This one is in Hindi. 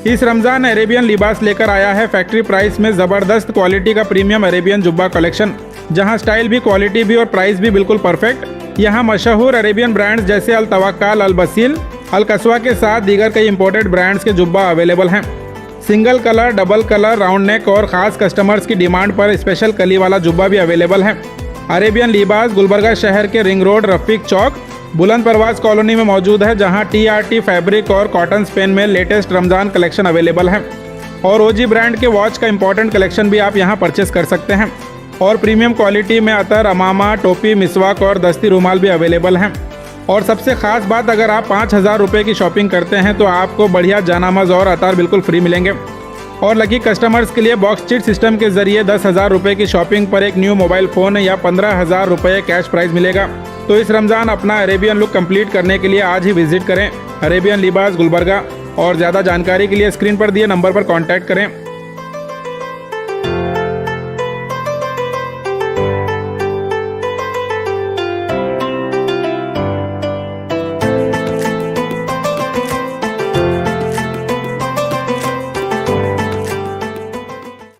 इस रमज़ान अरेबियन लिबास लेकर आया है फैक्ट्री प्राइस में ज़बरदस्त क्वालिटी का प्रीमियम अरेबियन जुब्बा कलेक्शन, जहां स्टाइल भी, क्वालिटी भी और प्राइस भी बिल्कुल परफेक्ट। यहां मशहूर अरेबियन ब्रांड्स जैसे अल तवक्कल, अल बसील, अल कस्वा के साथ दीगर कई इंपोर्टेड ब्रांड्स के जुब्बा अवेलेबल हैं। Single colour, double colour, round neck और ख़ास कस्टमर्स की डिमांड पर स्पेशल कली वाला जुब्बा भी अवेलेबल है। अरेबियन लिबास गुलबर्गा शहर के रिंग रोड, रफीक चौक, बुलंद परवाज कॉलोनी में मौजूद है, जहां TRT फैब्रिक और कॉटन स्पेन में लेटेस्ट रमज़ान कलेक्शन अवेलेबल है। और OG ब्रांड के वॉच का इंपॉर्टेंट कलेक्शन भी आप यहां परचेस कर सकते हैं। और प्रीमियम क्वालिटी में अतर, अमामा, टोपी, मिसवाक और दस्ती रुमाल भी अवेलेबल हैं। और सबसे ख़ास बात, अगर आप 5,000 रुपये की शॉपिंग करते हैं तो आपको बढ़िया जानामाज और अतार बिल्कुल फ्री मिलेंगे। और लकी कस्टमर्स के लिए बॉक्स चिट सिस्टम के जरिए 10,000 रुपये की शॉपिंग पर एक न्यू मोबाइल फ़ोन या 15,000 रुपये कैश प्राइस मिलेगा। तो इस रमज़ान अपना अरेबियन लुक कंप्लीट करने के लिए आज ही विजिट करें अरेबियन लिबास गुलबर्गा। और ज़्यादा जानकारी के लिए स्क्रीन पर दिए नंबर पर कॉन्टैक्ट करें।